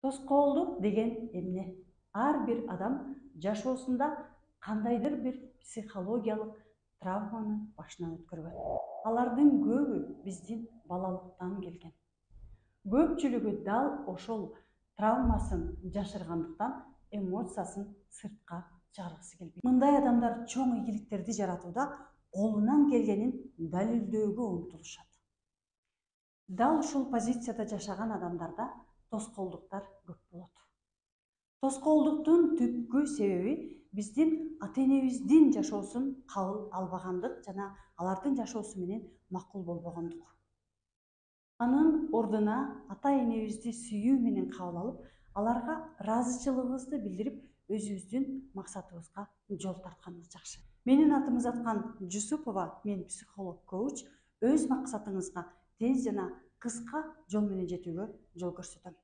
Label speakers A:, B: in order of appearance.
A: Тоскоолдук деген эмне? Ар бир адам жашоосунда кандайдыр бир психологиялык травманы башынан өткөргөн. Алардын көбү биздин балалыктан келген. Көпчүлүгү дал ошол травмасын жашыргандыктан эмоциясын сыртка чыгаргысы келбейт. Мындай адамдар чоң ийгиликтерди жаратууда колунан келгенин далилдөөгө умтулушат. Дал ушул позицияда жашаган адамдарда тоскоолдуктар көп болот. Тоскоолдуктун түпкү себеби биздин ата-энебиздин жашоосун кабыл албагандык жана алардын жашоосу менен макул болбогондук. Анын ордуна ата-энебизди сүйүү менен кабыл алып, аларга ыраазычылыгыбызды билдирип, өзүбүздүн максатыбызга жол тартканыбыз жакшы. Менин атым Узаткан Жусупова, мен психолог коуч, өз максатыңызга тез жана кыска жол менен жетүүгө жол көрсөтөм.